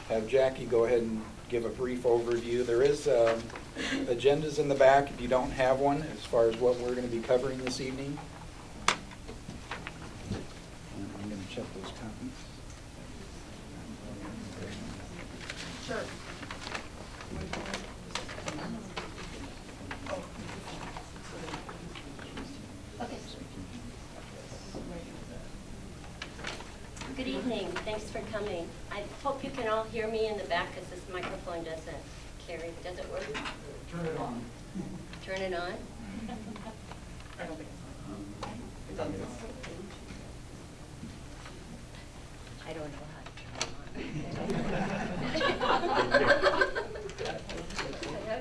have Jackie go ahead and give a brief overview. There is agendas in the back if you don't have one as far as what we're going to be covering this evening. And I'm going to check those copies. Sure. Okay. Good evening. Thanks for coming. I hope you can all hear me in the back because this microphone doesn't carry. Does it work? Turn it on. Turn it on? I don't think it's on. I don't know how to turn it on.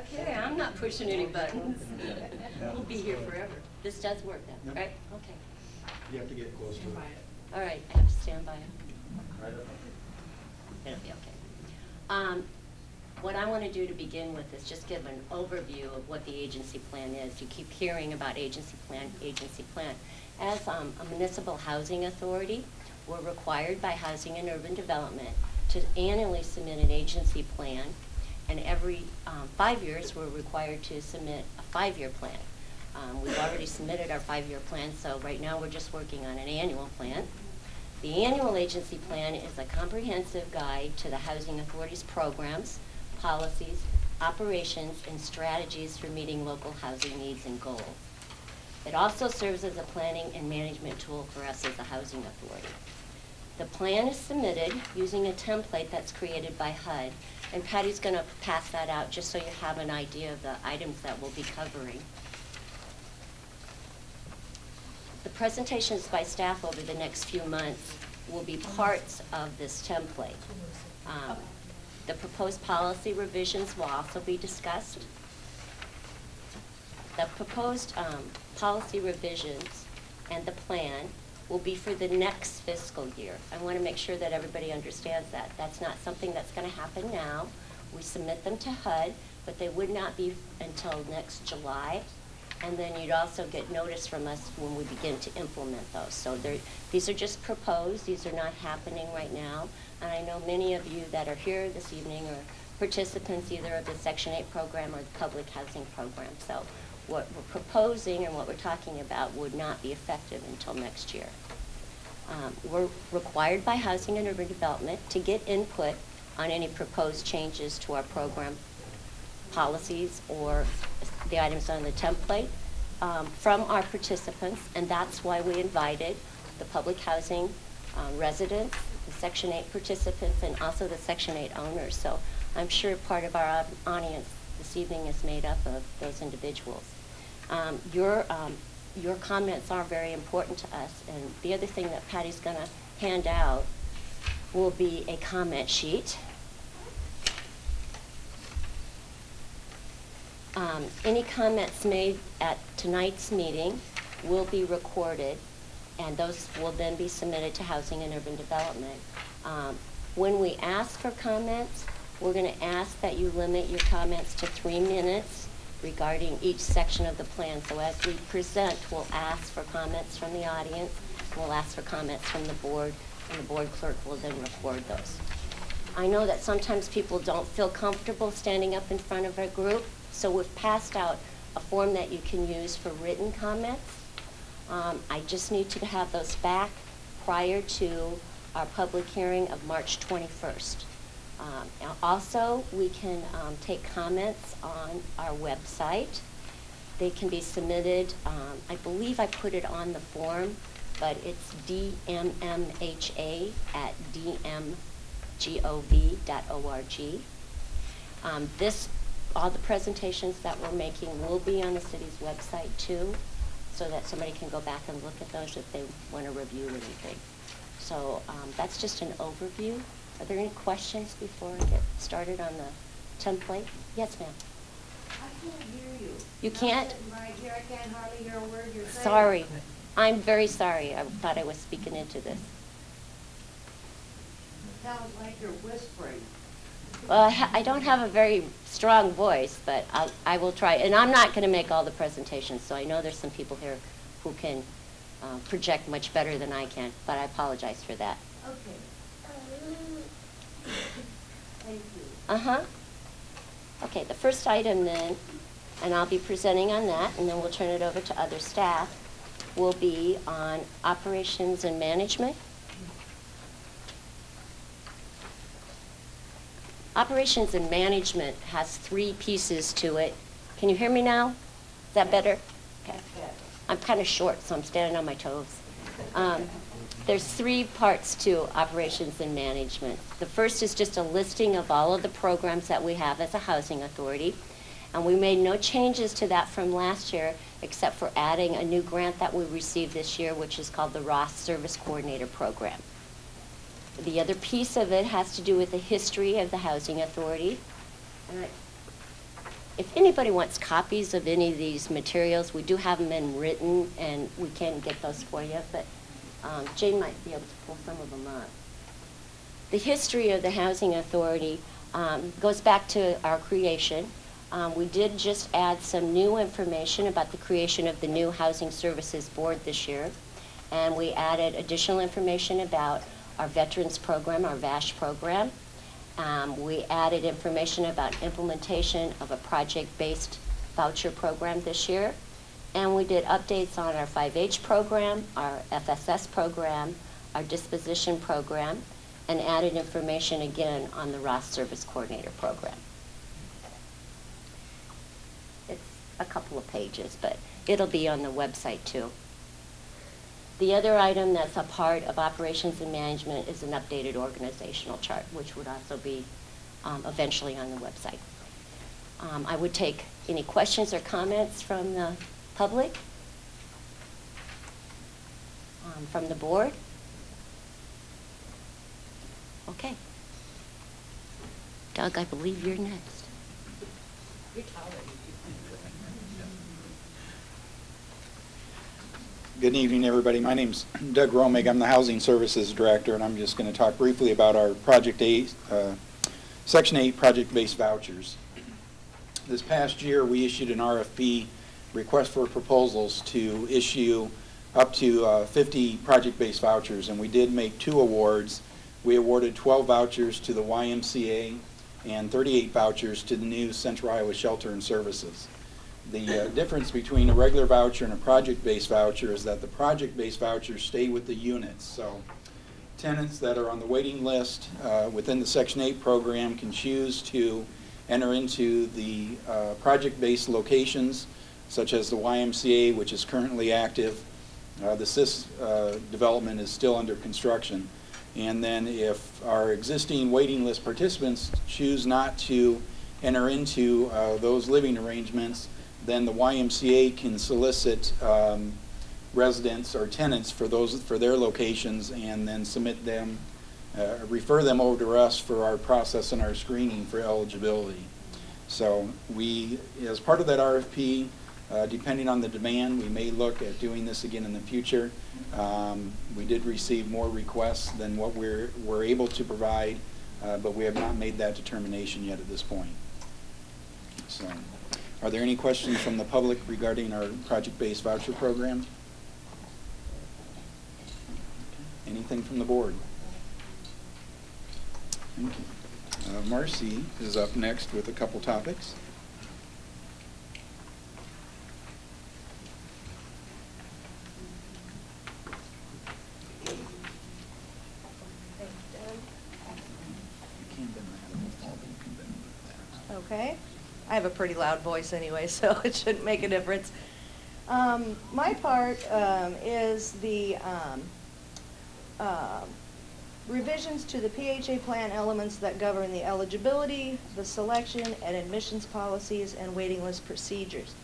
Okay, I'm not pushing any buttons. We'll be here forever. This does work then, Yep. right? Okay. You have to get close to it. All right, I have to stand by it. Right up. It'll be okay. What I want to do to begin with is just give an overview of what the agency plan is. You keep hearing about agency plan, agency plan. As a municipal housing authority, we're required by Housing and Urban Development to annually submit an agency plan, and every 5 years we're required to submit a 5-year plan. We've already submitted our 5-year plan, so right now we're just working on an annual plan. The annual agency plan is a comprehensive guide to the housing authority's programs, policies, operations, and strategies for meeting local housing needs and goals. It also serves as a planning and management tool for us as a housing authority. The plan is submitted using a template that's created by HUD, and Patty's going to pass that out just so you have an idea of the items that we'll be covering. The presentations by staff over the next few months will be parts of this template. The proposed policy revisions will also be discussed. The proposed policy revisions and the plan will be for the next fiscal year. I want to make sure that everybody understands that. That's not something that's going to happen now. We submit them to HUD, but they would not be until next July. And then you'd also get notice from us when we begin to implement those. So these are just proposed. These are not happening right now. And I know many of you that are here this evening are participants either of the Section 8 program or the public housing program. So what we're proposing and what we're talking about would not be effective until next year. We're required by Housing and Urban Development to get input on any proposed changes to our program policies or the items on the template from our participants, and that's why we invited the public housing residents, the Section 8 participants, and also the Section 8 owners. So I'm sure part of our audience this evening is made up of those individuals. Your comments are very important to us, and the other thing that Patty's going to hand out will be a comment sheet. Any comments made at tonight's meeting will be recorded, and those will then be submitted to Housing and Urban Development. When we ask for comments, we're going to ask that you limit your comments to 3 minutes regarding each section of the plan. So as we present, we'll ask for comments from the audience, we'll ask for comments from the board, and the board clerk will then record those. I know that sometimes people don't feel comfortable standing up in front of a group, so we've passed out a form that you can use for written comments. I just need to have those back prior to our public hearing of March 21st. Also, we can take comments on our website. They can be submitted, I believe I put it on the form, but it's dmmha@dmgov.org. All the presentations that we're making will be on the city's website too, so that somebody can go back and look at those if they want to review anything. So that's just an overview. Are there any questions before I get started on the template? Yes, ma'am. I can't hear you. You can't? I'm sitting right here. I can't hardly hear a word you're saying. Sorry. I'm very sorry. I thought I was speaking into this. It sounds like you're whispering. Well, I don't have a very strong voice, but I will try. And I'm not going to make all the presentations, so I know there's some people here who can project much better than I can, but I apologize for that. Okay. Okay, the first item then, and I'll be presenting on that, and then we'll turn it over to other staff, will be on operations and management. Operations and management has 3 pieces to it. Can you hear me now? Is that better? Okay. I'm kind of short, so I'm standing on my toes. There's 3 parts to operations and management. The first is just a listing of all of the programs that we have as a housing authority. And we made no changes to that from last year, except for adding a new grant that we received this year, which is called the Ross Service Coordinator Program. The other piece of it has to do with the history of the housing authority. And if anybody wants copies of any of these materials, we do have them in written, and we can get those for you, but Jane might be able to pull some of them up. The history of the housing authority goes back to our creation. We did just add some new information about the creation of the new Housing Services Board this year, and we added additional information about our Veterans Program, our VASH program. We added information about implementation of a project-based voucher program this year. And we did updates on our 5H program, our FSS program, our disposition program, and added information again on the Ross Service Coordinator program. It's a couple of pages, but it'll be on the website too. The other item that's a part of operations and management is an updated organizational chart, which would also be eventually on the website. I would take any questions or comments from the public, from the board. Okay. Doug, I believe you're next. Good evening, everybody. My name's Doug Romig. I'm the Housing Services Director, and I'm just going to talk briefly about our Project 8, Section 8 project-based vouchers. This past year, we issued an RFP, request for proposals, to issue up to 50 project-based vouchers, and we did make 2 awards. We awarded 12 vouchers to the YMCA and 38 vouchers to the new Central Iowa Shelter and Services. The difference between a regular voucher and a project-based voucher is that the project-based vouchers stay with the units. So tenants that are on the waiting list within the Section 8 program can choose to enter into the project-based locations, such as the YMCA, which is currently active. The SIS development is still under construction. And then if our existing waiting list participants choose not to enter into those living arrangements, then the YMCA can solicit residents or tenants for their locations, and then submit them, refer them over to us for our process and our screening for eligibility. So we, as part of that RFP, depending on the demand, we may look at doing this again in the future. We did receive more requests than what we're able to provide, but we have not made that determination yet at this point. So, are there any questions from the public regarding our project-based voucher program? Anything from the board? Thank you. Marcy is up next with a couple topics. Okay. I have a pretty loud voice anyway, so it shouldn't make a difference. My part is the revisions to the PHA plan elements that govern the eligibility, the selection, and admissions policies and waiting list procedures.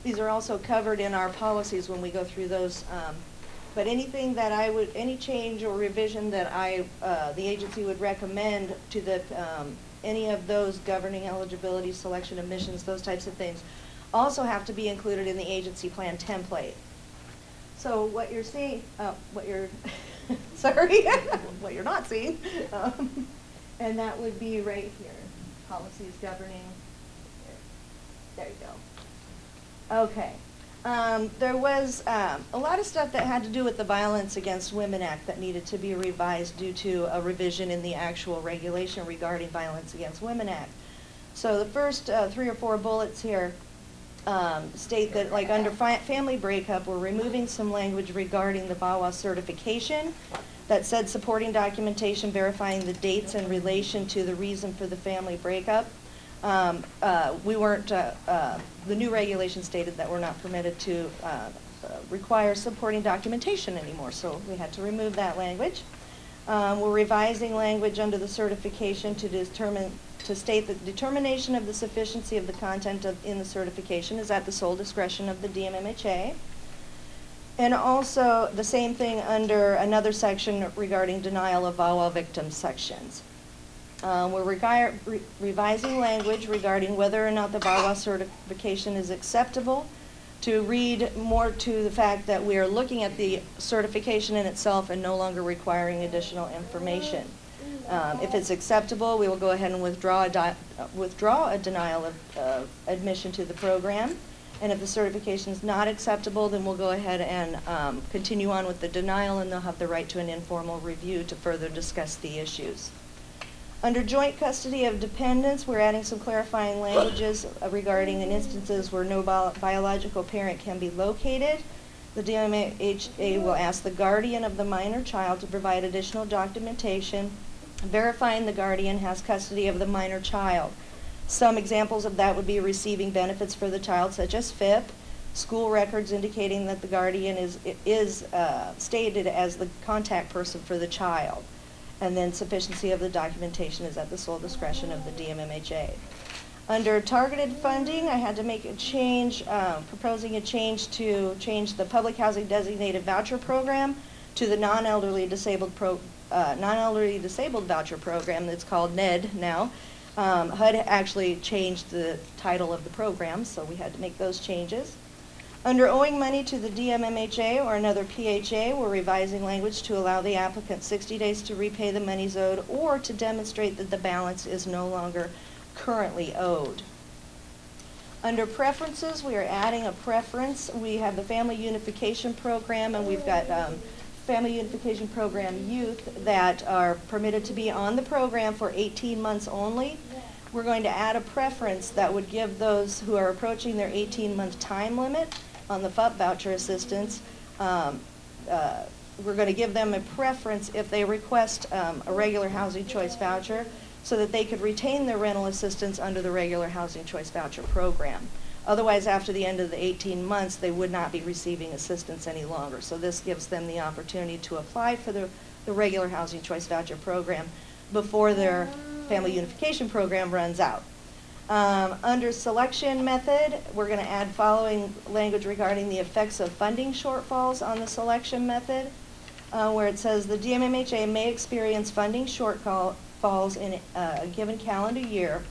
These are also covered in our policies when we go through those. But anything that any change or revision that the agency would recommend to the any of those governing eligibility, selection, admissions, those types of things, also have to be included in the agency plan template. So what you're seeing, sorry, what you're not seeing, and that would be right here, policies governing, there you go. Okay, There was a lot of stuff that had to do with the Violence Against Women Act that needed to be revised due to a revision in the actual regulation regarding Violence Against Women Act. So the first 3 or 4 bullets here state that, like under family breakup, we're removing some language regarding the VAWA certification that said supporting documentation verifying the dates in relation to the reason for the family breakup. We weren't, the new regulation stated that we're not permitted to require supporting documentation anymore, so we had to remove that language. We're revising language under the certification to state that determination of the sufficiency of the content in the certification is at the sole discretion of the DMMHA. And also the same thing under another section regarding denial of VAWA victim sections. We're revising language regarding whether or not the VAWA certification is acceptable to read more to the fact that we are looking at the certification in itself and no longer requiring additional information. If it's acceptable, we will go ahead and withdraw a denial of admission to the program. And if the certification is not acceptable, then we'll go ahead and continue on with the denial, and they'll have the right to an informal review to further discuss the issues. Under joint custody of dependents, we're adding some clarifying languages regarding in instances where no biological parent can be located. The DMHA will ask the guardian of the minor child to provide additional documentation verifying the guardian has custody of the minor child. Some examples of that would be receiving benefits for the child, such as FIP, school records indicating that the guardian is stated as the contact person for the child. And then sufficiency of the documentation is at the sole discretion of the DMMHA. Under targeted funding, I had to make a change, proposing a change to change the public housing designated voucher program to the non-elderly disabled voucher program that's called NED now. HUD actually changed the title of the program, so we had to make those changes. Under owing money to the DMMHA or another PHA, we're revising language to allow the applicant 60 days to repay the monies owed or to demonstrate that the balance is no longer currently owed. Under preferences, we are adding a preference. We have the Family Unification Program, and we've got Family Unification Program youth that are permitted to be on the program for 18 months only. We're going to add a preference that would give those who are approaching their 18-month time limit on the FUP voucher assistance, we're going to give them a preference if they request a regular housing choice voucher so that they could retain their rental assistance under the regular housing choice voucher program. Otherwise, after the end of the 18 months, they would not be receiving assistance any longer. So this gives them the opportunity to apply for the regular housing choice voucher program before their Family Unification Program runs out. Under selection method, we're going to add following language regarding the effects of funding shortfalls on the selection method, where it says the DMMHA may experience funding shortfalls in a given calendar year,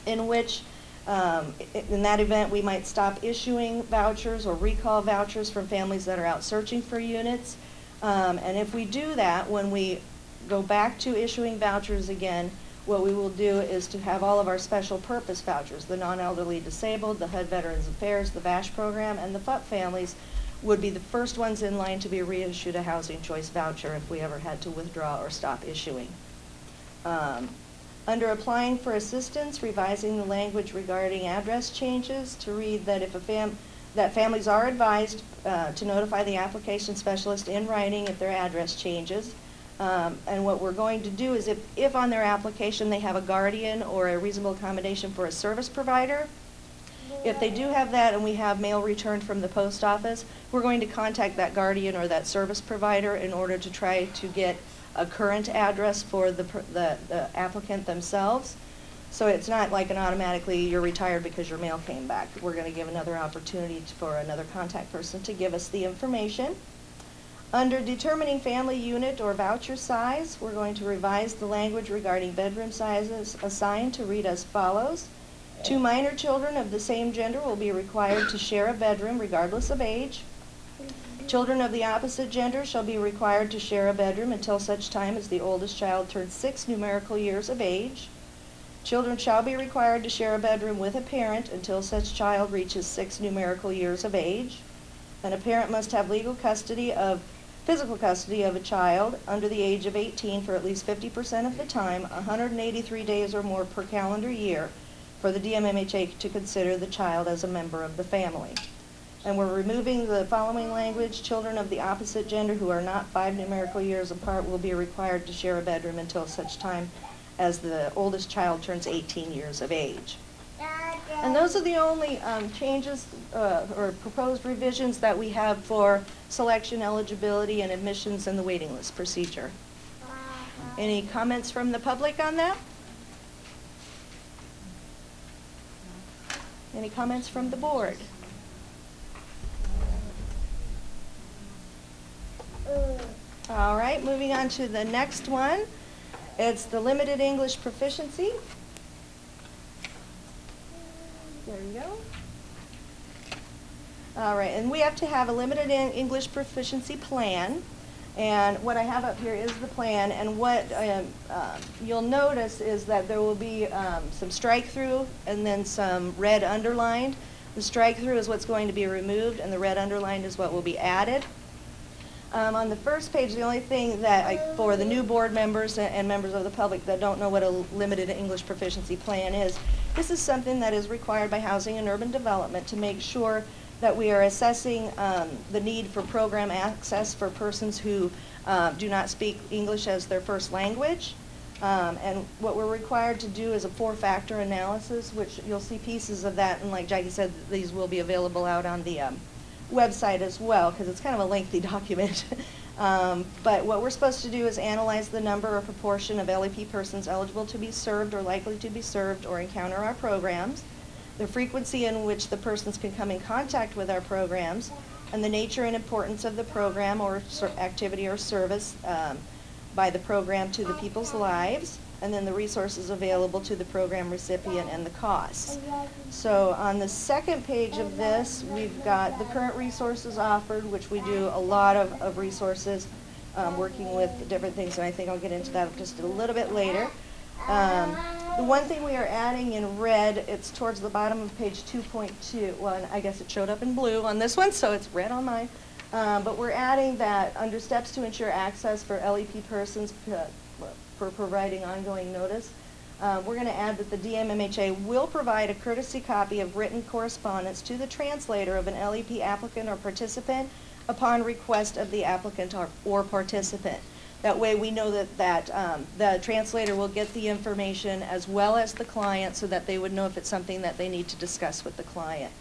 in which in that event we might stop issuing vouchers or recall vouchers from families that are out searching for units. And if we do that, when we go back to issuing vouchers again, what we will do is to have all of our special purpose vouchers, the non-elderly disabled, the HUD Veterans Affairs, the VASH program, and the FUP families would be the first ones in line to be reissued a housing choice voucher if we ever had to withdraw or stop issuing. Under applying for assistance, revising the language regarding address changes to read that if that families are advised to notify the application specialist in writing if their address changes. And what we're going to do is if on their application they have a guardian or a reasonable accommodation for a service provider, if they do have that and we have mail returned from the post office, we're going to contact that guardian or that service provider in order to try to get a current address for the applicant themselves. So it's not like an automatically you're retired because your mail came back. We're going to give another opportunity for another contact person to give us the information. Under determining family unit or voucher size, we're going to revise the language regarding bedroom sizes assigned to read as follows. 2 minor children of the same gender will be required to share a bedroom regardless of age. Children of the opposite gender shall be required to share a bedroom until such time as the oldest child turns 6 numerical years of age. Children shall be required to share a bedroom with a parent until such child reaches 6 numerical years of age. And a parent must have physical custody of a child under the age of 18 for at least 50% of the time, 183 days or more per calendar year, for the DMMHA to consider the child as a member of the family. And we're removing the following language: children of the opposite gender who are not 5 numerical years apart will be required to share a bedroom until such time as the oldest child turns 18 years of age. And those are the only changes or proposed revisions that we have for selection, eligibility, and admissions in the waiting list procedure. Any comments from the public on that? Any comments from the board? All right, moving on to the next one. It's the limited English proficiency. There you go. All right, and we have to have a limited English proficiency plan. And what I have up here is the plan, and what you'll notice is that there will be some strike-through and then some red underlined. The strike-through is what's going to be removed, and the red underlined is what will be added. On the first page, the only thing that for the new board members and members of the public that don't know what a limited English proficiency plan is, this is something that is required by Housing and Urban Development to make sure that we are assessing the need for program access for persons who do not speak English as their first language. And what we're required to do is a 4-factor analysis, which you'll see pieces of that, and like Jackie said, these will be available out on the website as well, because it's kind of a lengthy document. But what we're supposed to do is analyze the number or proportion of LEP persons eligible to be served or likely to be served or encounter our programs, the frequency in which the persons can come in contact with our programs, and the nature and importance of the program or activity or service by the program to the people's lives, and then the resources available to the program recipient and the costs. So on the second page of this, we've got the current resources offered, which we do a lot of resources working with different things, and I think I'll get into that just a little bit later. The one thing we are adding in red, it's towards the bottom of page 2.2. Well, I guess it showed up in blue on this one, so it's red on mine. But we're adding that under steps to ensure access for LEP persons for providing ongoing notice. We're going to add that the DMMHA will provide a courtesy copy of written correspondence to the translator of an LEP applicant or participant upon request of the applicant or participant. That way we know that the translator will get the information as well as the client, so that they would know if it's something that they need to discuss with the client.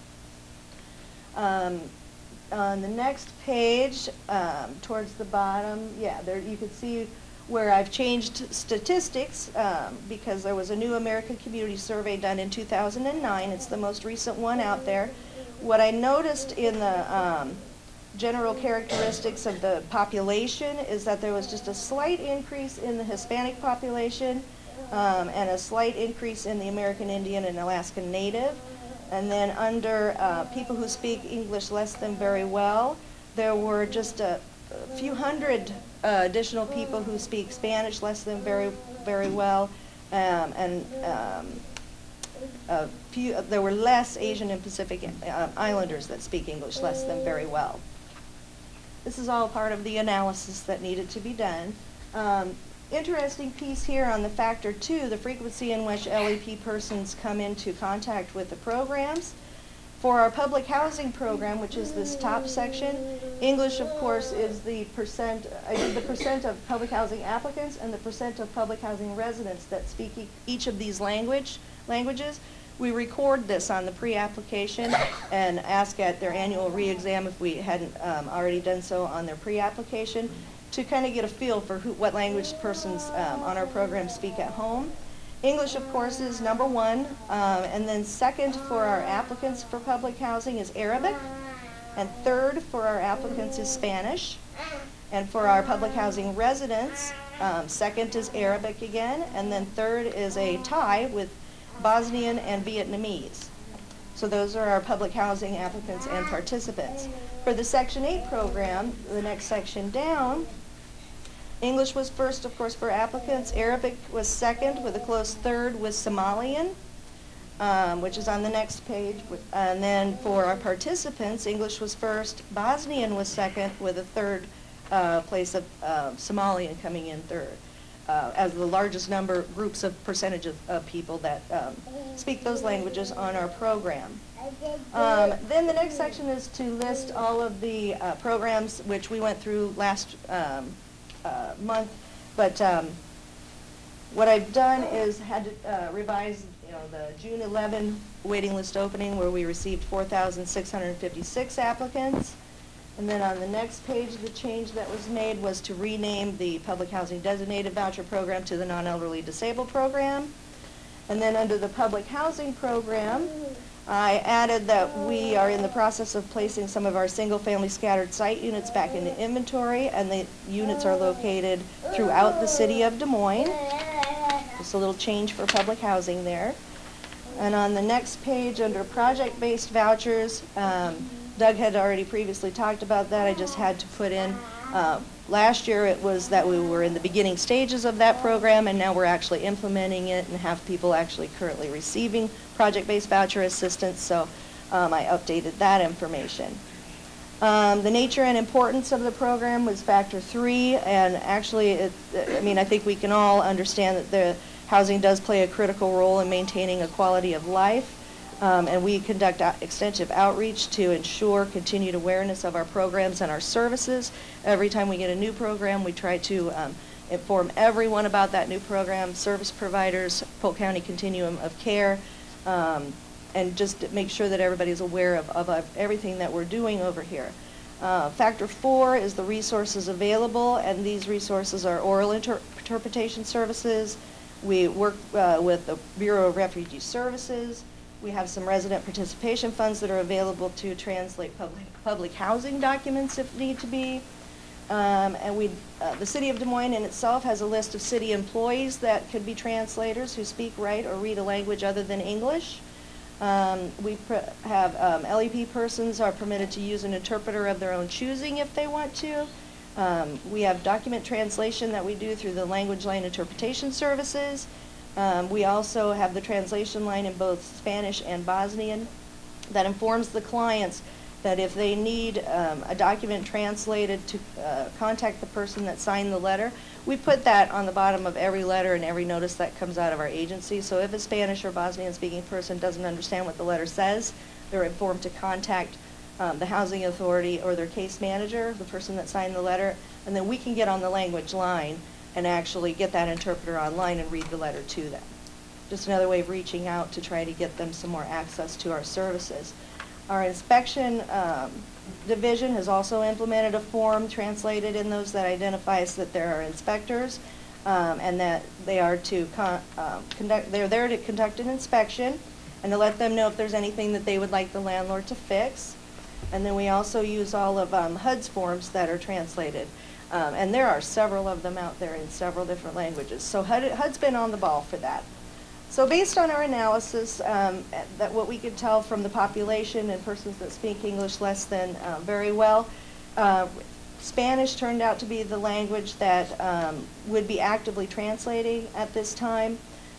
On the next page, towards the bottom, yeah, there you can see where I've changed statistics because there was a new American Community Survey done in 2009. It's the most recent one out there. What I noticed in the general characteristics of the population is that there was just a slight increase in the Hispanic population and a slight increase in the American Indian and Alaskan Native. And then under people who speak English less than very well, there were just a few hundred additional people who speak Spanish less than very well, and there were less Asian and Pacific Islanders that speak English less than very well. This is all part of the analysis that needed to be done. Interesting piece here on the factor 2, the frequency in which LEP persons come into contact with the programs. For our public housing program, which is this top section, English, of course, is the percent of public housing applicants and the percent of public housing residents that speak each of these languages. We record this on the pre-application and ask at their annual re-exam if we hadn't already done so on their pre-application, to kind of get a feel for what language persons on our program speak at home. English, of course, is number 1, and then second for our applicants for public housing is Arabic, and third for our applicants is Spanish, and for our public housing residents, second is Arabic again, and then third is a tie with Bosnian and Vietnamese. So those are our public housing applicants and participants. For the Section 8 program, the next section down, English was first, of course, for applicants. Arabic was second, with a close third with Somalian. which is on the next page. And then for our participants, English was first, Bosnian was second, with a third place of Somalian coming in third, as the largest groups of percentage of people that speak those languages on our program. Then the next section is to list all of the programs which we went through last month, but what I've done is had to revise the June 11 waiting list opening, where we received 4,656 applicants. And then on the next page, the change that was made was to rename the Public Housing Designated Voucher Program to the Non-Elderly Disabled Program. And then under the Public Housing Program, I added that we are in the process of placing some of our single-family scattered site units back into inventory, and the units are located throughout the city of Des Moines. Just a little change for public housing there. And on the next page, under project-based vouchers, Doug had already previously talked about that. I just had to put in, last year it was that we were in the beginning stages of that program, and now we're actually implementing it and have people actually currently receiving project-based voucher assistance, so I updated that information. The nature and importance of the program was factor 3, and actually, I think we can all understand that the housing does play a critical role in maintaining a quality of life. And we conduct extensive outreach to ensure continued awareness of our programs and our services. Every time we get a new program, we try to inform everyone about that new program, service providers, Polk County Continuum of Care, and just make sure that everybody's aware of everything that we're doing over here. Factor 4 is the resources available, and these resources are oral interpretation services. We work with the Bureau of Refugee Services. We have some resident participation funds that are available to translate public housing documents if need to be. And the City of Des Moines in itself has a list of city employees that could be translators who speak, write, or read a language other than English. We have LEP persons are permitted to use an interpreter of their own choosing if they want to. We have document translation that we do through the language line interpretation services. We also have the translation line in both Spanish and Bosnian that informs the clients that if they need a document translated to contact the person that signed the letter, we put that on the bottom of every letter and every notice that comes out of our agency. So if a Spanish or Bosnian speaking person doesn't understand what the letter says, they're informed to contact the housing authority or their case manager, the person that signed the letter, and then we can get on the language line and actually get that interpreter online and read the letter to them. Just another way of reaching out to try to get them some more access to our services. Our inspection division has also implemented a form translated in those that identifies that there are inspectors and that they are to they're there to conduct an inspection and to let them know if there's anything that they would like the landlord to fix. And then we also use all of HUD's forms that are translated. And there are several of them out there in several different languages. So HUD's been on the ball for that. So based on our analysis, that what we could tell from the population and persons that speak English less than very well, Spanish turned out to be the language that would be actively translating at this time.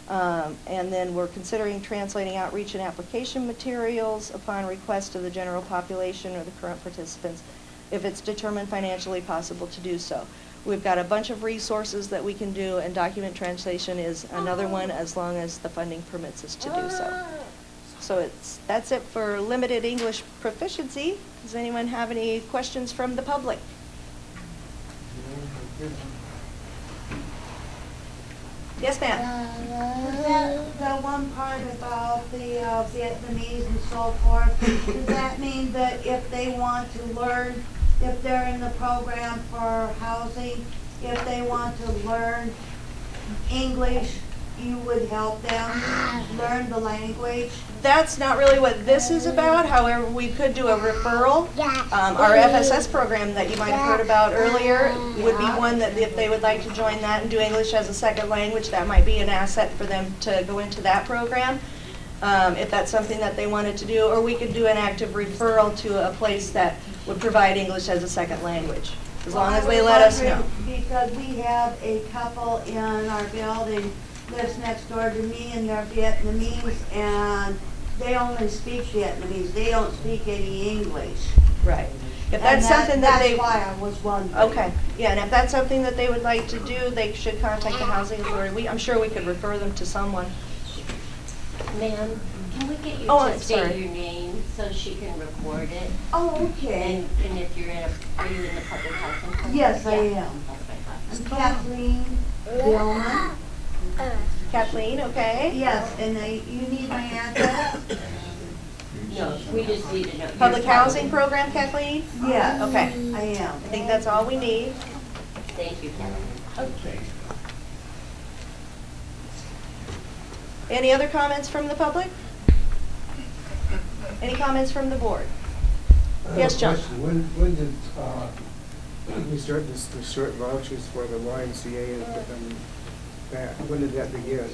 And then we're considering translating outreach and application materials upon request of the general population or the current participants, if it's determined financially possible to do so. We've got a bunch of resources that we can do, and document translation is another one as long as the funding permits us to do so. So that's it for limited English proficiency. Does anyone have any questions from the public? Yes, ma'am. The one part about the Vietnamese and so forth, does that mean that if they want to learn, if they're in the program for housing, if they want to learn English, you would help them learn the language? That's not really what this is about. However, we could do a referral. Our FSS program that you might have heard about earlier would be one that if they would like to join that and do English as a second language, that might be an asset for them to go into that program. If that's something that they wanted to do, or we could do an active referral to a place that would provide English as a second language, as long as they let us know. Because we have a couple in our building lives next door to me, and they're Vietnamese, and they only speak Vietnamese. They don't speak any English. Right. If that's something that they... That's why I was wondering. Okay, yeah, and if that's something that they would like to do, they should contact the housing authority. I'm sure we could refer them to someone. Ma'am, can we get you Oh, to I'm state sorry. your name so she can record it? Oh, okay. And if you're are you in the public housing program? Yes, I Yeah. am. That's what I thought. I'm Kathleen Dillman. Kathleen, okay? Yes, and you need my address? No, we just need to know. Public You're housing probably- program, Kathleen? Yes. Okay. I am. I think that's all we need. Thank you, Kathleen. Okay. Any other comments from the public? Any comments from the board? Yes, John? When did we start the short vouchers for the YMCA and that? When did that begin?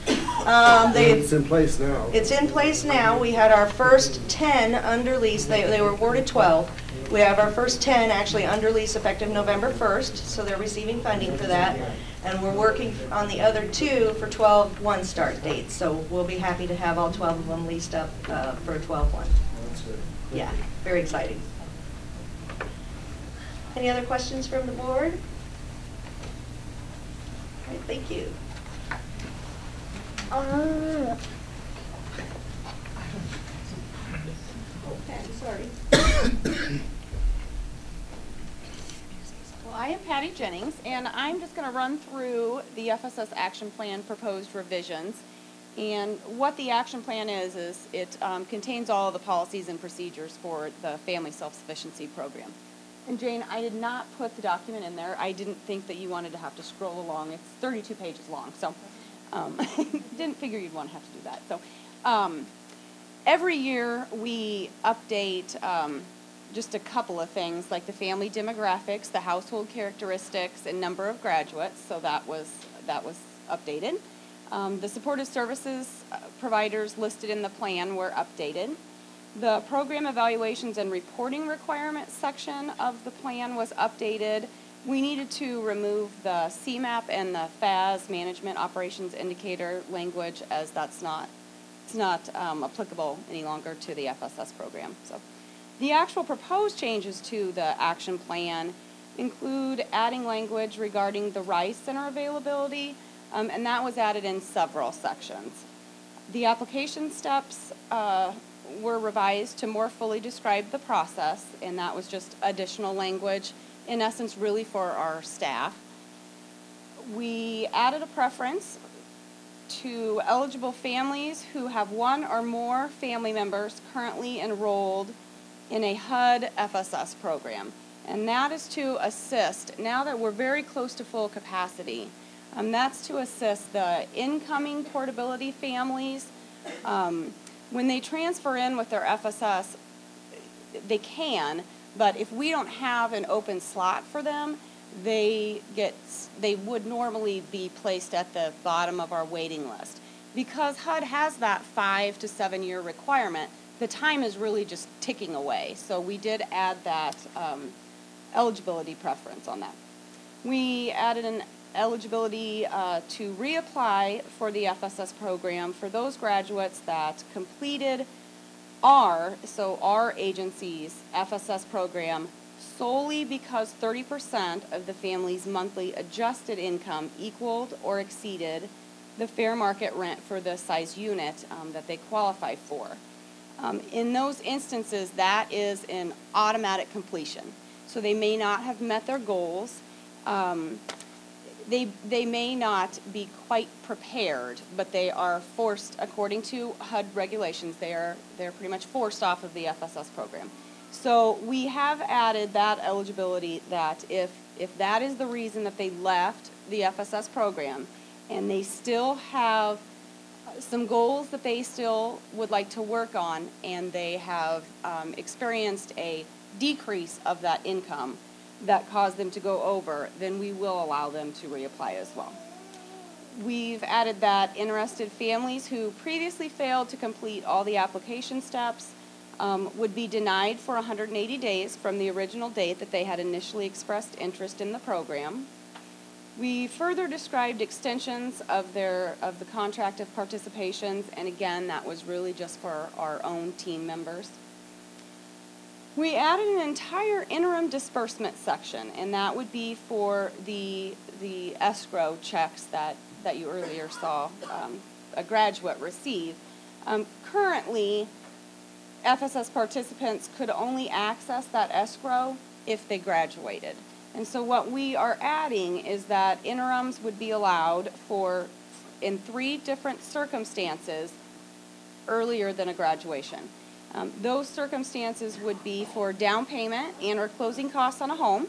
It's in place now. It's in place now. We had our first 10 under lease. They were awarded 12. We have our first 10 actually under lease effective November 1st, so they're receiving funding for that. And we're working on the other 2 for 12/1 start dates. So we'll be happy to have all 12 of them leased up for a 12/1. That's good. Yeah, very exciting. Any other questions from the board? All right, thank you. Patty, sorry. Well, I am Patty Jennings, and I'm just going to run through the FSS Action Plan proposed revisions. And what the action plan is it contains all of the policies and procedures for the Family Self-Sufficiency Program. And Jane, I did not put the document in there. I didn't think that you wanted to have to scroll along. It's 32 pages long, so didn't figure you'd want to have to do that. So every year we update just a couple of things, like the family demographics, the household characteristics, and number of graduates. So that was updated. The supportive services providers listed in the plan were updated. The program evaluations and reporting requirements section of the plan was updated. We needed to remove the CMAP and the FAS, Management Operations Indicator language, as it's not applicable any longer to the FSS program. So the actual proposed changes to the action plan include adding language regarding the RISE Center availability, and that was added in several sections. The application steps were revised to more fully describe the process, and that was just additional language, in essence, really for our staff. We added a preference to eligible families who have one or more family members currently enrolled in a HUD FSS program, and that is to assist, now that we're very close to full capacity, that's to assist the incoming portability families. When they transfer in with their FSS, they can, but if we don't have an open slot for them, they would normally be placed at the bottom of our waiting list. Because HUD has that 5 to 7 year requirement, the time is really just ticking away. So we did add that eligibility preference on that. We added an eligibility to reapply for the FSS program for those graduates that completed our agency's FSS program solely because 30% of the family's monthly adjusted income equaled or exceeded the fair market rent for the size unit that they qualify for. In those instances, that is an automatic completion. So they may not have met their goals. They may not be quite prepared, but they are forced, according to HUD regulations, they're pretty much forced off of the FSS program. So we have added that eligibility that if that is the reason that they left the FSS program and they still have some goals that they still would like to work on and they have experienced a decrease of that income that caused them to go over, then we will allow them to reapply as well. We've added that interested families who previously failed to complete all the application steps would be denied for 180 days from the original date that they had initially expressed interest in the program. We further described extensions of the contract of participations, and again, that was really just for our own team members. We added an entire interim disbursement section, and that would be for the escrow checks that you earlier saw a graduate receive. Currently, FSS participants could only access that escrow if they graduated. And so what we are adding is that interims would be allowed in 3 different circumstances earlier than a graduation. Those circumstances would be for down payment and or closing costs on a home,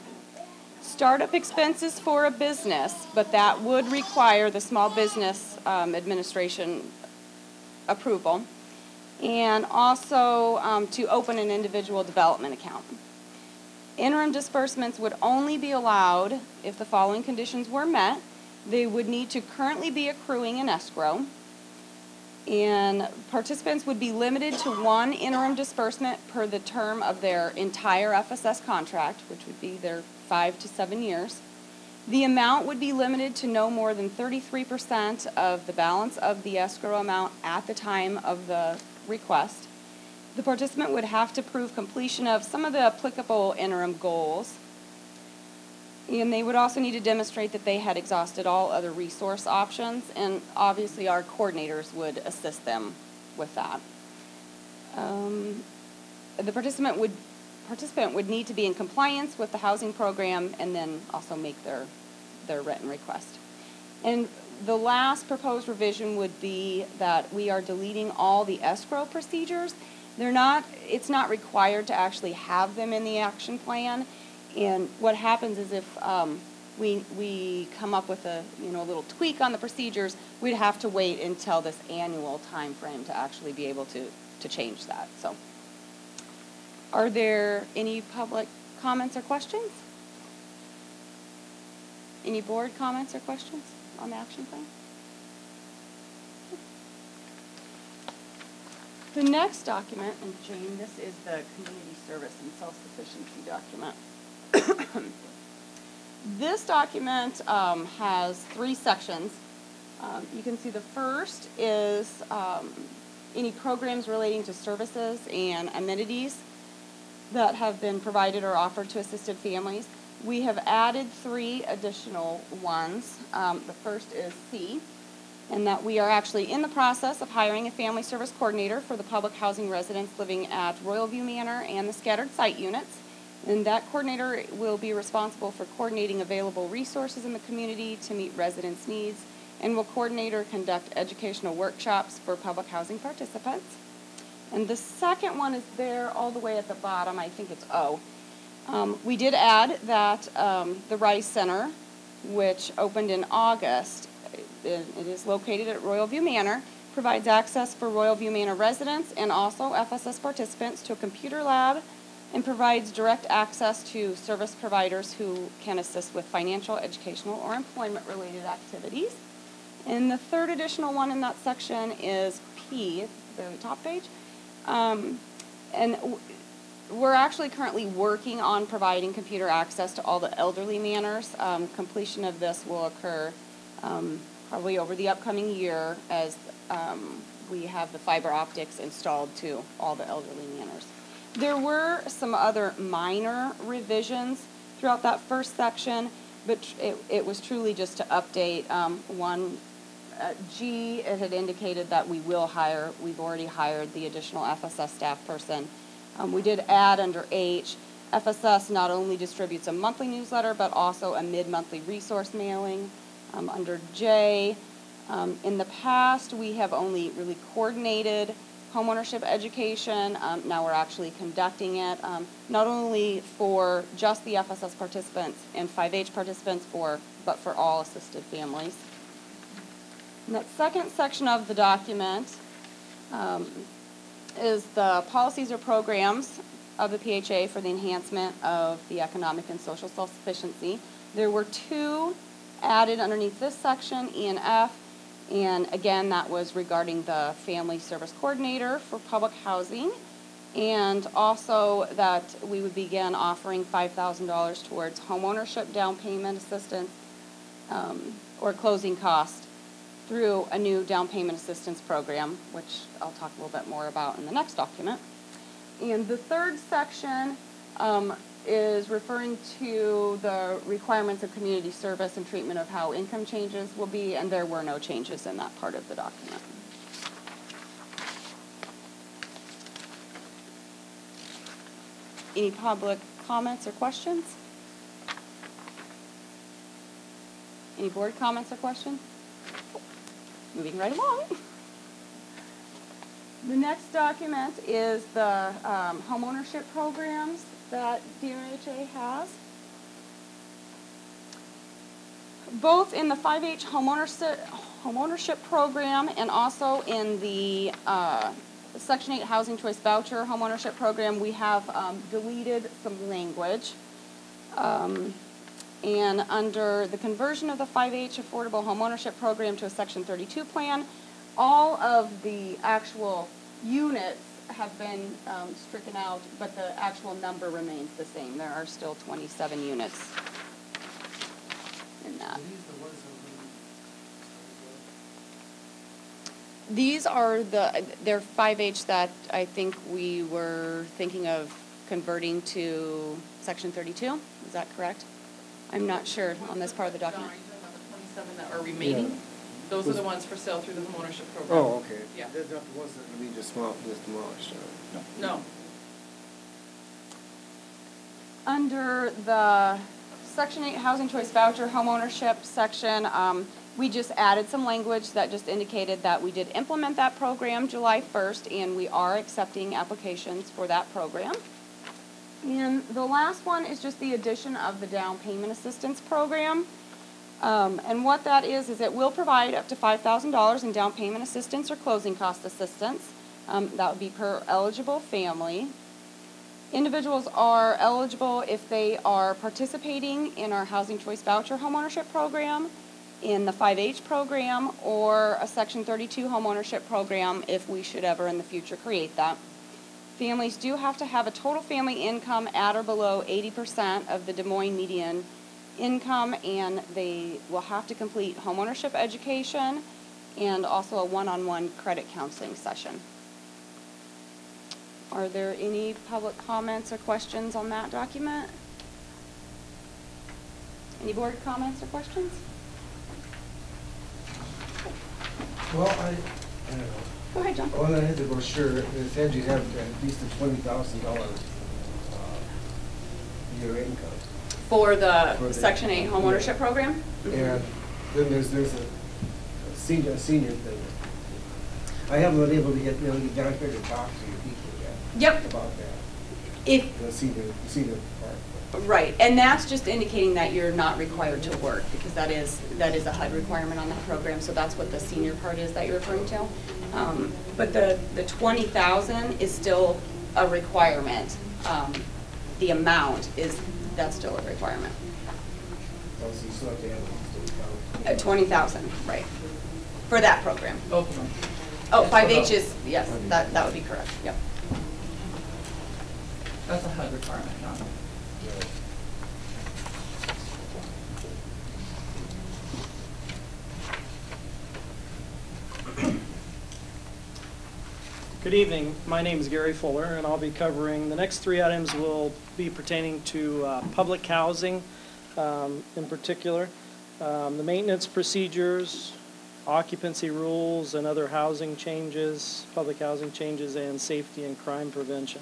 startup expenses for a business, but that would require the Small Business Administration approval, and also to open an individual development account. Interim disbursements would only be allowed if the following conditions were met. They would need to currently be accruing in escrow, and participants would be limited to 1 interim disbursement per the term of their entire FSS contract, which would be their 5 to 7 years. The amount would be limited to no more than 33% of the balance of the escrow amount at the time of the request. The participant would have to prove completion of some of the applicable interim goals, and they would also need to demonstrate that they had exhausted all other resource options, and obviously our coordinators would assist them with that. The participant would need to be in compliance with the housing program and then also make their written request. And the last proposed revision would be that we are deleting all the escrow procedures. It's not required to actually have them in the action plan. And what happens is if we come up with a little tweak on the procedures, we'd have to wait until this annual time frame to actually be able to change that. So, are there any public comments or questions? Any board comments or questions on the action plan? The next document, and Jane, this is the Community Service and Self-Sufficiency document. This document has 3 sections. You can see the first is any programs relating to services and amenities that have been provided or offered to assisted families. We have added 3 additional ones. The first is C, and that we are actually in the process of hiring a family service coordinator for the public housing residents living at Royal View Manor and the scattered site units. And that coordinator will be responsible for coordinating available resources in the community to meet residents' needs, and will coordinate or conduct educational workshops for public housing participants. And the second one is there all the way at the bottom. I think it's O. We did add that the Rice Center, which opened in August, it is located at Royal View Manor, provides access for Royal View Manor residents and also FSS participants to a computer lab, and provides direct access to service providers who can assist with financial, educational, or employment-related activities. And the third additional one in that section is P, the very top page. And we're actually currently working on providing computer access to all the elderly manors. Completion of this will occur probably over the upcoming year as we have the fiber optics installed to all the elderly manors. There were some other minor revisions throughout that first section, but it was truly just to update one. G, it had indicated that we've already hired the additional FSS staff person. We did add under H, FSS not only distributes a monthly newsletter, but also a mid-monthly resource mailing. Under J, in the past, we have only really coordinated homeownership education. Now we're actually conducting it, not only for just the FSS participants and 5H participants, but for all assisted families. And that second section of the document is the policies or programs of the PHA for the enhancement of the economic and social self-sufficiency. There were 2 added underneath this section, E and F. And again, that was regarding the family service coordinator for public housing, and also that we would begin offering $5,000 towards homeownership down payment assistance or closing cost through a new down payment assistance program, which I'll talk a little bit more about in the next document. And the third section is referring to the requirements of community service and treatment of how income changes will be, and there were no changes in that part of the document. Any public comments or questions? Any board comments or questions? Moving right along. The next document is the homeownership programs that DMHA has. Both in the 5H homeownership program and also in the Section 8 Housing Choice Voucher homeownership program, we have deleted some language. And under the conversion of the 5H affordable homeownership program to a Section 32 plan, all of the actual units have been stricken out, but the actual number remains the same. There are still 27 units in that. These are they're 5H that I think we were thinking of converting to Section 32. Is that correct? I'm not sure on this part of the document. The 27 that are remaining, Yeah. those are the ones for sale through the homeownership program. Oh, okay. Yeah. That wasn't really just demolished. No. Under the Section 8 Housing Choice Voucher homeownership section, we just added some language that just indicated that we did implement that program July 1st, and we are accepting applications for that program. And the last one is just the addition of the down payment assistance program. And what that is it will provide up to $5,000 in down payment assistance or closing cost assistance. That would be per eligible family. Individuals are eligible if they are participating in our Housing Choice Voucher homeownership program, in the 5H program, or a Section 32 homeownership program if we should ever in the future create that. Families do have to have a total family income at or below 80% of the Des Moines median income, and they will have to complete homeownership education and also a one-on-one credit counseling session. Are there any public comments or questions on that document? Any board comments or questions? Well, I don't know. Go ahead, John. When I had the brochure, it said you have at least a $20,000 year income. For the For the- Section 8 homeownership program? And then there's a senior thing. I haven't been able to get down here to talk to you people yet. Yep. About that. If The senior part. Right, and that's just indicating that you're not required to work, because that is a HUD requirement on that program, so that's what the senior part is that you're referring to. But the $20,000 is still a requirement. The amount that's still a requirement. Oh, so you still have to have $20,000, right, for that program. Both of them. Oh, Yes, 5H for is, yes, that would be correct, yep. That's a HUD requirement, John. Good evening. My name is Garry Fuller, and I'll be covering the next three items will be pertaining to public housing in particular, the maintenance procedures, occupancy rules, and other housing changes, public housing changes, and safety and crime prevention.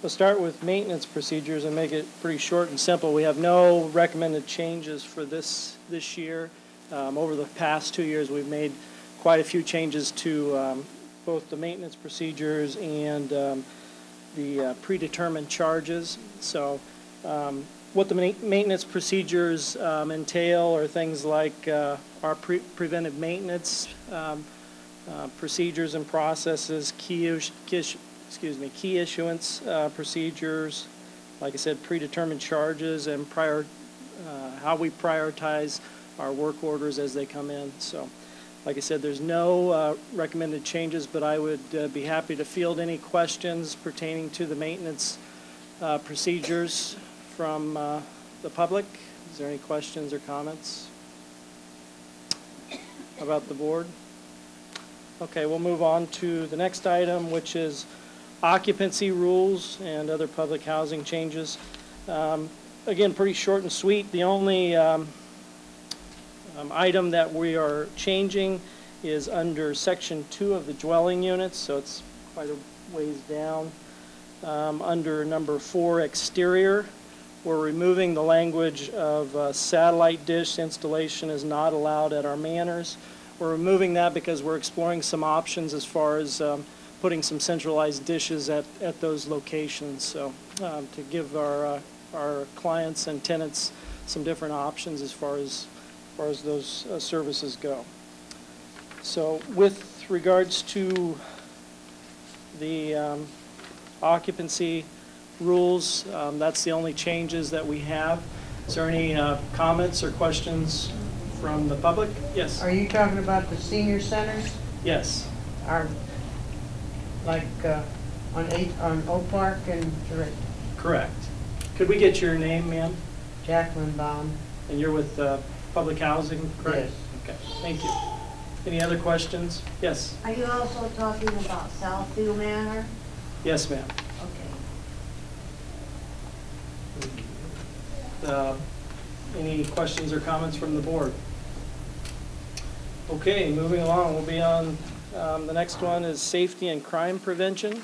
We'll start with maintenance procedures and make it pretty short and simple. We have no recommended changes for this year. Over the past 2 years, we've made quite a few changes to both the maintenance procedures and the predetermined charges. So what the maintenance procedures entail are things like our preventive maintenance procedures and processes, key issuance procedures, like I said, predetermined charges, and how we prioritize our work orders as they come in. So, like I said, there's no recommended changes, but I would be happy to field any questions pertaining to the maintenance procedures from the public. Is there any questions or comments? about the board? Okay, we'll move on to the next item, which is occupancy rules and other public housing changes. Again, pretty short and sweet. The only item that we are changing is under Section 2 of the dwelling units, so it's quite a ways down. Under number 4, exterior, we're removing the language of satellite dish installation is not allowed at our manors. We're removing that because we're exploring some options as far as putting some centralized dishes at those locations. So to give our clients and tenants some different options as far as those services go. So with regards to the occupancy rules, that's the only changes that we have. Is there any comments or questions from the public? Yes. Are you talking about the senior centers? Yes. Are like on Oak Park and Correct. Could we get your name, ma'am? Jacqueline Baum? And you're with Public Housing, correct? Yes. Okay, thank you. Any other questions? Yes. Are you also talking about Southview Manor? Yes, ma'am. Okay. Any questions or comments from the board? Okay, moving along, we'll be on, the next one is safety and crime prevention.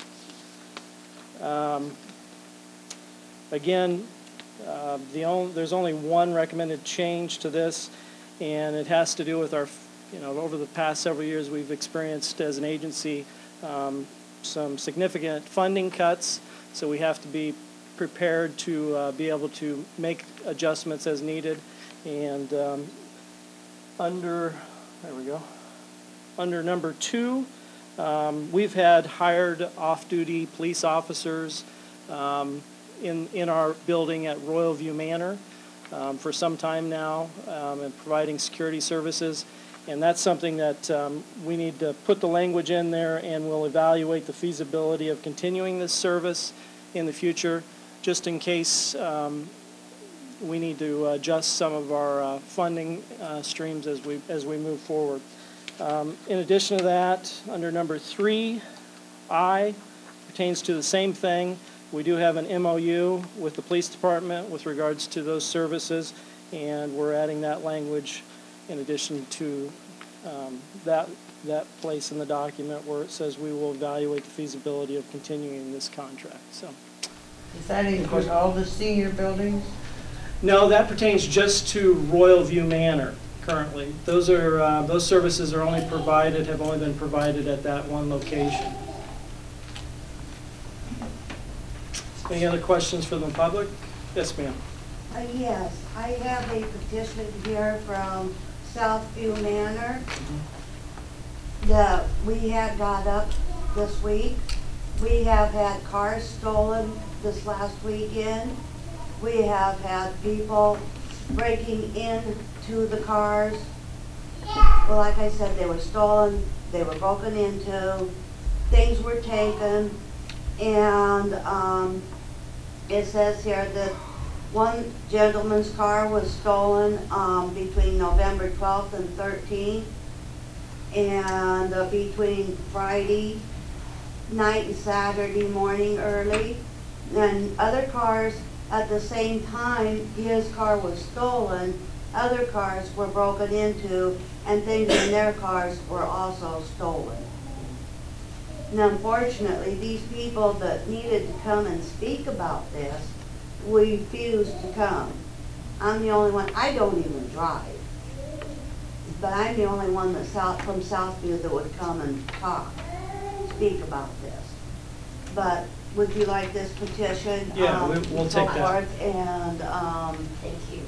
Again, there's only one recommended change to this, and it has to do with our, over the past several years we've experienced as an agency some significant funding cuts, so we have to be prepared to be able to make adjustments as needed. And under number 2, we've had hired off-duty police officers in our building at Royal View Manor for some time now, and providing security services. And that's something that we need to put the language in there, and we'll evaluate the feasibility of continuing this service in the future, just in case we need to adjust some of our funding streams as we move forward. In addition to that, under number 3I, pertains to the same thing. We do have an MOU with the police department with regards to those services, and we're adding that language in addition to that place in the document where it says we will evaluate the feasibility of continuing this contract. So, Does that include all the senior buildings? no, that pertains just to Royal View Manor currently. Those services have only been provided at that one location. Any other questions from the public? Yes, ma'am. Yes, I have a petition here from Southview Manor that we had got up this week. We have had cars stolen this last weekend. We have had people breaking into the cars. Well, like I said, they were stolen, they were broken into, things were taken, and it says here that one gentleman's car was stolen between November 12th and 13th, and between Friday night and Saturday morning early. And other cars at the same time his car was stolen, other cars were broken into, and things in their cars were also stolen. And unfortunately, these people that needed to come and speak about this refused to come. I'm the only one, I don't even drive, but I'm the only one that's from Southview that would come and speak about this. But would you like this petition? Yeah, we'll take that. And Thank you.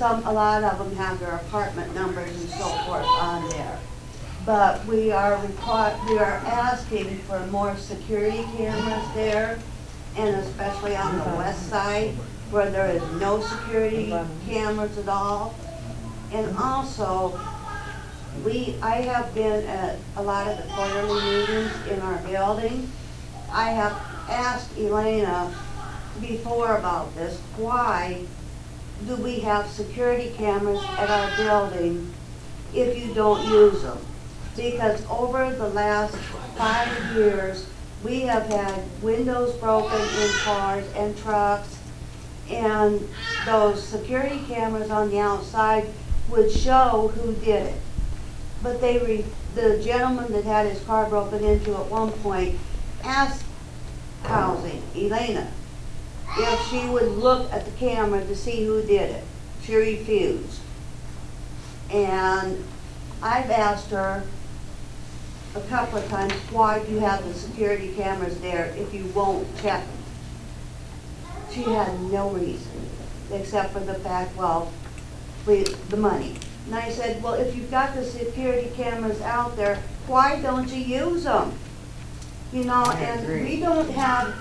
a lot of them have their apartment numbers and so forth on there. But we are asking for more security cameras there, and especially on the west side where there is no security cameras at all. And also, I have been at a lot of the quarterly meetings in our building. I have asked Elena before about this, why do we have security cameras at our building if you don't use them. Because over the last 5 years, we have had windows broken in cars and trucks, and those security cameras on the outside would show who did it. But the gentleman that had his car broken into at one point asked housing, Elena, if she would look at the camera to see who did it. She refused. And I've asked her a couple of times, why do you have the security cameras there if you won't check them? She had no reason, except for the fact, well, the money. And I said, well, if you've got the security cameras out there, why don't you use them? You know, and we don't have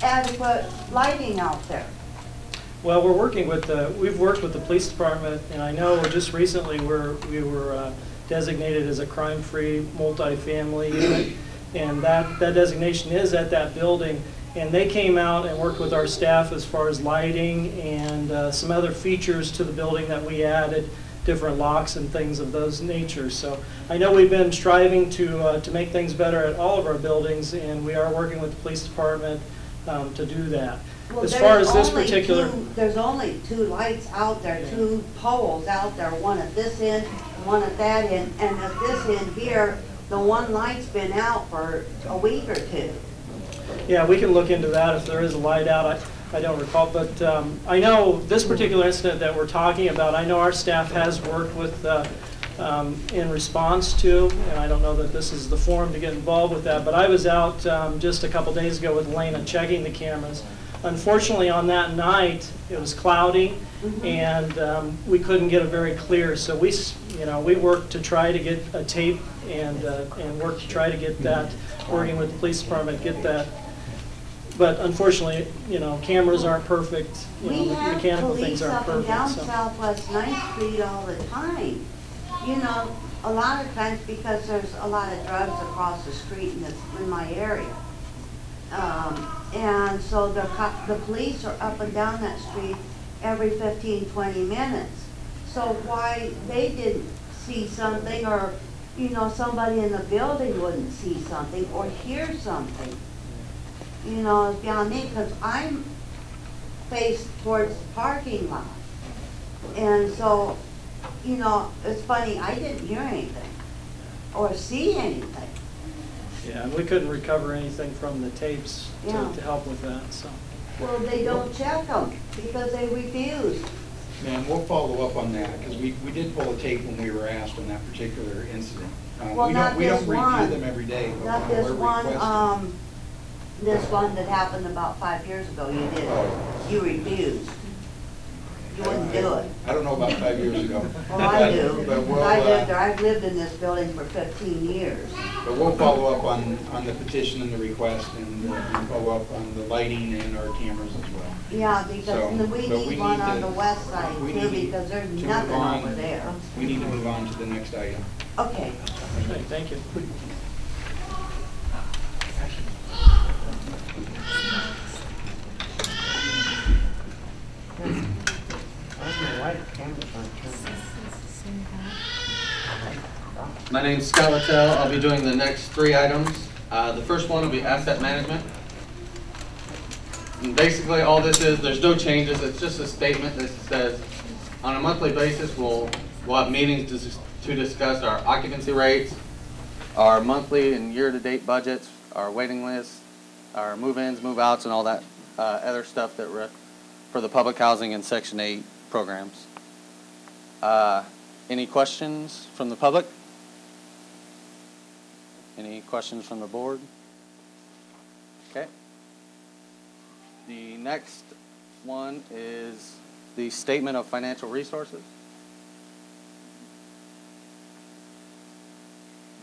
adequate lighting out there. Well, we're working with we've worked with the police department, and I know just recently we were designated as a crime-free multifamily unit, and that designation is at that building. And they came out and worked with our staff as far as lighting and some other features to the building that we added, different locks and things of those nature. So I know we've been striving to make things better at all of our buildings, and we are working with the police department to do that. Well, as far as this only particular... There's only 2 lights out there, 2 poles out there, one at this end, one at that end, and at this end here, the one light's been out for a week or 2. Yeah, we can look into that if there is a light out. I don't recall, but I know this particular incident that we're talking about, I know our staff has worked with in response to, and I don't know that this is the forum to get involved with that, but I was out just a couple days ago with Elena checking the cameras. Unfortunately, on that night, it was cloudy, and we couldn't get it very clear, so we worked to try to get a tape and work to try to get that, working with the police department, get that. But unfortunately, cameras aren't perfect. We have mechanical things police aren't up and perfect. down So. Southwest 9th Street all the time. A lot of times because there's a lot of drugs across the street in my area. And so the police are up and down that street every 15, 20 minutes. So why they didn't see something, or, somebody in the building wouldn't see something or hear something, is beyond me, because I'm faced towards the parking lot. And so, it's funny, I didn't hear anything or see anything. Yeah, and we couldn't recover anything from the tapes to help with that. So. Well, they don't check them because they refuse. And we'll follow up on that, because we did pull a tape when we were asked on that particular incident. Well, we don't review them every day. But Not when this we're one, requesting- this one that happened about 5 years ago, you did it. You refused. You wouldn't do it. I don't know about 5 years ago. Well, I do. But we'll, I lived there. I've lived in this building for 15 years. But we'll follow up on the petition and the request, and follow up on the lighting and our cameras as well. Yeah, because So, we but need one on the west side we too, need because there's to move nothing on. over there. We need to move on to the next item. Okay. Okay, thank you. My name's Scott Littell. I'll be doing the next 3 items. The first one will be asset management. And basically, all this is, there's no changes. It's just a statement that says, on a monthly basis, we'll have meetings to discuss our occupancy rates, our monthly and year-to-date budgets, our waiting lists, our move-ins, move-outs, and all that other stuff that we're for the public housing and Section 8 programs. Any questions from the public? Any questions from the board? Okay. The next one is the Statement of Financial Resources.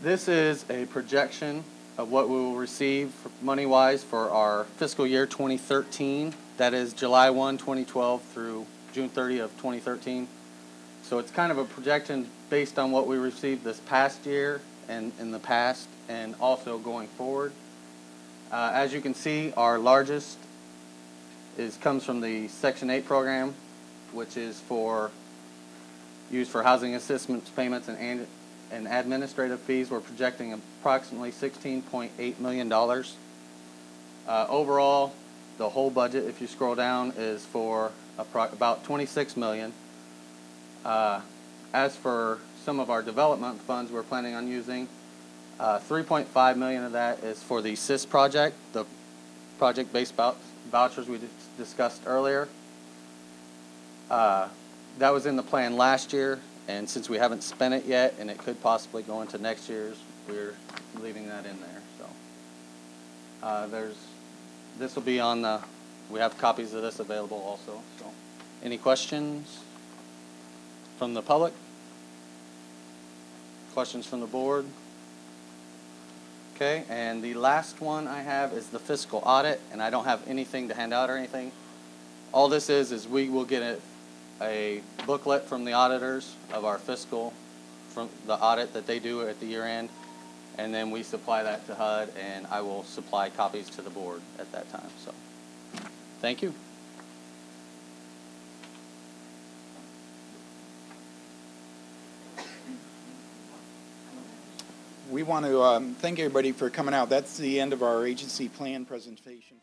This is a projection of what we will receive money-wise for our fiscal year 2013. That is July 1, 2012 through June 30 of 2013. So it's kind of a projection based on what we received this past year and in the past, and also going forward. As you can see, our largest comes from the Section 8 program, which is for used for housing assistance payments and administrative fees. We're projecting approximately $16.8 million. Overall, the whole budget, if you scroll down, is for about $26 million. As for some of our development funds we're planning on using, $3.5 million of that is for the SIS project, the project-based vouchers we discussed earlier. That was in the plan last year, and since we haven't spent it yet, and it could possibly go into next year's, we're leaving that in there. So this will be on the, we have copies of this available also. So any questions from the public? Questions from the board? Okay, and the last one I have is the fiscal audit, and I don't have anything to hand out or anything. All this is we will get a booklet from the auditors of our fiscal, from the audit that they do at the year end, and then we supply that to HUD, and I will supply copies to the board at that time. So, thank you. We want to thank everybody for coming out. That's the end of our agency plan presentation.